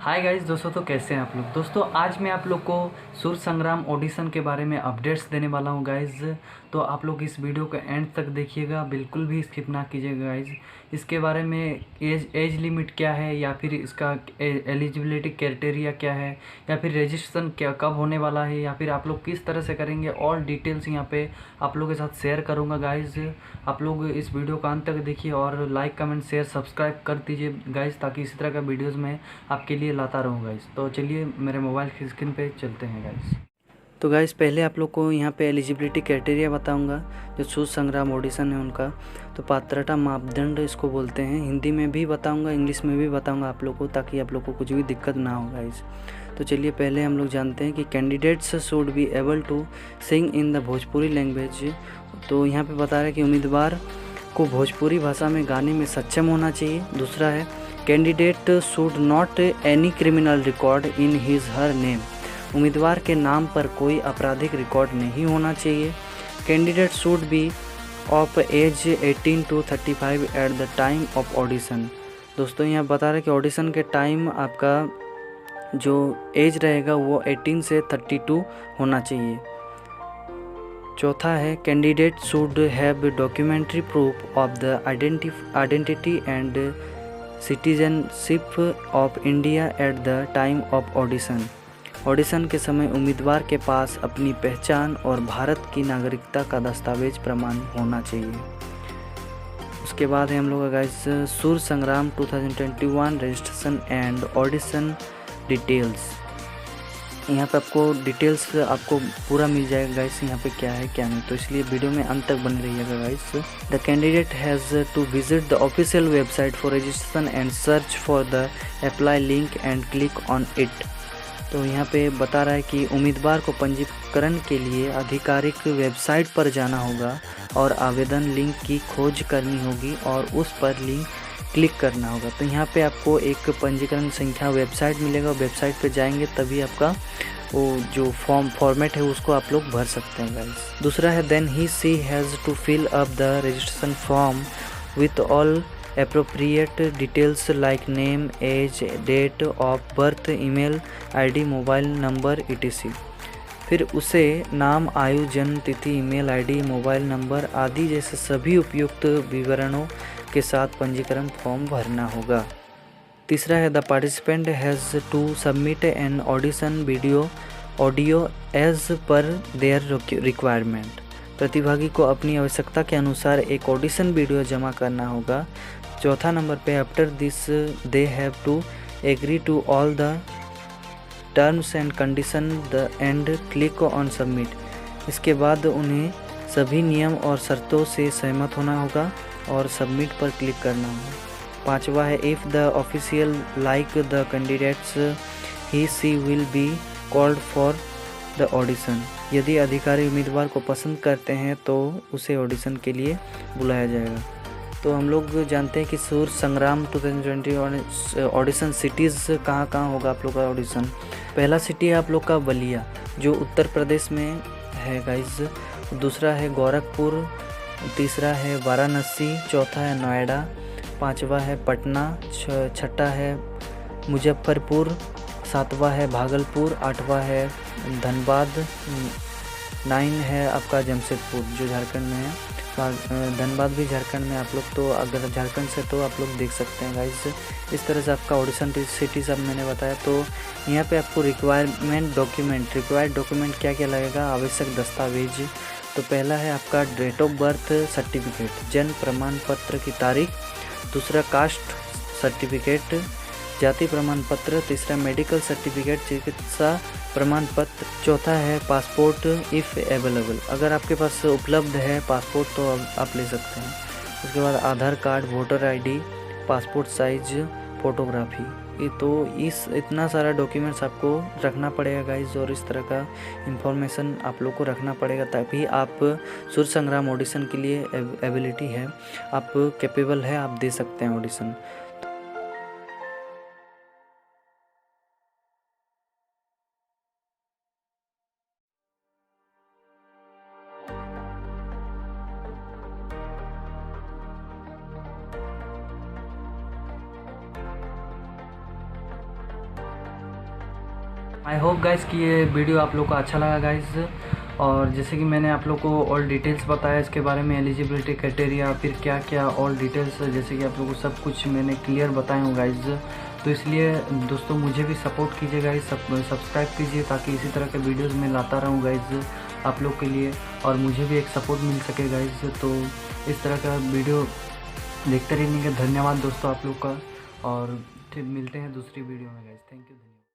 Hi guys दोस्तों, तो कैसे हैं आप लोग। दोस्तों आज मैं आप लोग को सुर संग्राम ऑडिशन के बारे में अपडेट्स देने वाला हूं गाइस। तो आप लोग इस वीडियो को एंड तक देखिएगा, बिल्कुल भी स्किप ना कीजिएगा गाइस। इसके बारे में एज लिमिट क्या है, या फिर इसका एलिजिबिलिटी क्राइटेरिया क्या है, या फिर रजिस्ट्रेशन क्या कब होने वाला है, या फिर आप लोग किस तरह से करेंगे, ऑल डिटेल्स यहाँ पे आप लोगों के साथ शेयर करूँगा गाइस। आप लोग इस वीडियो का अंत तक देखिए और लाइक कमेंट शेयर सब्सक्राइब कर दीजिए गाइस, ताकि इसी तरह का वीडियोज़ में आपके लिए लाता रहूँ गाइस। तो चलिए मेरे मोबाइल की स्क्रीन पे चलते हैं गाइस। तो गाइस पहले आप लोग को यहाँ पे एलिजिबिलिटी क्राइटेरिया बताऊंगा, जो सुर संग्राम ऑडिशन है उनका। तो पात्रता मापदंड इसको बोलते हैं, हिंदी में भी बताऊंगा, इंग्लिश में भी बताऊंगा आप लोग को, ताकि आप लोग को कुछ भी दिक्कत ना हो गाइस। तो चलिए पहले हम लोग जानते हैं कि candidates should be able to sing in the Bhojpuri language. तो यहाँ पे बता रहा है कि उम्मीदवार को भोजपुरी भाषा में गाने में सक्षम होना चाहिए। दूसरा है candidate should not any criminal record in his her name. उम्मीदवार के नाम पर कोई आपराधिक रिकॉर्ड नहीं होना चाहिए। Candidate should be of age 18 to 35 at the time of audition. दोस्तों यहाँ बता रहे हैं कि ऑडिशन के टाइम आपका जो एज रहेगा वो 18 से 32 होना चाहिए। चौथा है candidate should have documentary proof of the identity and citizenship of India at the time of audition. Audition के समय उम्मीदवार के पास अपनी पहचान और भारत की नागरिकता का दस्तावेज प्रमाण होना चाहिए। उसके बाद है हम लोग गाइस सुर संग्राम 2021 रजिस्ट्रेशन एंड ऑडिशन डिटेल्स। यहाँ पे आपको डिटेल्स आपको पूरा मिल जाएगा गाइस, यहाँ पे क्या है क्या नहीं, तो इसलिए वीडियो में अंत तक बने रहिएगा guys. The candidate has to visit the official website for registration and search for the apply link and click on it. तो यहाँ पे बता रहा है कि उम्मीदवार को पंजीकरण के लिए आधिकारिक वेबसाइट पर जाना होगा और आवेदन लिंक की खोज करनी होगी और उस पर लिंक क्लिक करना होगा। तो यहाँ पे आपको एक पंजीकरण संख्या वेबसाइट मिलेगा, वेबसाइट पे जाएंगे तभी आपका वो जो फॉर्मेट है उसको आप लोग भर सकते हैं गाइस। दूसरा है then he she has to fill up the registration form with all appropriate details like name, age, date of birth, email ID, mobile number etc। फिर उसे नाम, आयु, जन्म तिथि, ईमेल आईडी, मोबाइल नंबर आदि जैसे सभी उपयुक्त विवरणों के साथ पंजीकरण फॉर्म भरना होगा। तीसरा है the participant has to submit an audition audio as per their requirement. प्रतिभागी को अपनी आवश्यकता के अनुसार एक ऑडिशन वीडियो जमा करना होगा। चौथा नंबर पे after this they have to agree to all the terms and condition the and click on submit. इसके बाद उन्हें सभी नियम और शर्तों से सहमत होना होगा और सबमिट पर क्लिक करना होगा। पांचवा है if the official like the candidates he she will be called for the audition. यदि अधिकारी उम्मीदवार को पसंद करते हैं तो उसे ऑडिशन के लिए बुलाया जाएगा। तो हम लोग जानते हैं कि सुर संग्राम 2021 ऑडिशन सिटीज़ कहाँ कहाँ होगा आप लोग का ऑडिशन। पहला सिटी है आप लोग का बलिया, जो उत्तर प्रदेश में है गाइज। दूसरा है गोरखपुर, तीसरा है वाराणसी, चौथा है नोएडा, पांचवा है पटना, छठा है मुजफ्फरपुर, सातवां है भागलपुर, आठवां है धनबाद, 9 है आपका जमशेदपुर जो झारखंड में है। धनबाद भी झारखंड में आप लोग, तो अगर झारखंड से तो आप लोग देख सकते हैं गाइस। इस तरह से आपका ऑडिशन सिटी सब मैंने बताया। तो यहाँ पे आपको रिक्वायर्ड डॉक्यूमेंट क्या क्या लगेगा, आवश्यक दस्तावेज। तो पहला है आपका डेट ऑफ बर्थ सर्टिफिकेट, जन्म प्रमाण पत्र की तारीख। दूसरा कास्ट सर्टिफिकेट, जाति प्रमाण पत्र। तीसरा मेडिकल सर्टिफिकेट, चिकित्सा प्रमाण पत्र। चौथा है पासपोर्ट इफ़ अवेलेबल, अगर आपके पास उपलब्ध है पासपोर्ट तो आप ले सकते हैं। उसके बाद Aadhaar card, voter ID, passport size photography. ये तो इतना सारा डॉक्यूमेंट्स आपको रखना पड़ेगा गाइज, और इस तरह का इंफॉर्मेशन आप लोग को रखना पड़ेगा, तभी आप सुर संग्राम ऑडिशन के लिए एबिलिटी है, आप कैपेबल है, आप दे सकते हैं ऑडिशन। आई होप गाइस कि ये वीडियो आप लोग को अच्छा लगा गाइस। और जैसे कि मैंने आप लोग को ऑल डिटेल्स बताया इसके बारे में, एलिजिबिलिटी क्राइटेरिया, फिर क्या क्या ऑल डिटेल्स, जैसे कि आप लोग को सब कुछ मैंने क्लियर बताया हूँ गाइस। तो इसलिए दोस्तों मुझे भी सपोर्ट कीजिए गाइस, सब्सक्राइब कीजिए ताकि इसी तरह के वीडियोस मैं लाता रहूँ गाइस आप लोग के लिए, और मुझे भी एक सपोर्ट मिल सके गाइस। तो इस तरह का वीडियो देखते रहने का धन्यवाद दोस्तों आप लोग का, और फिर मिलते हैं दूसरी वीडियो में गाइस। Thank you.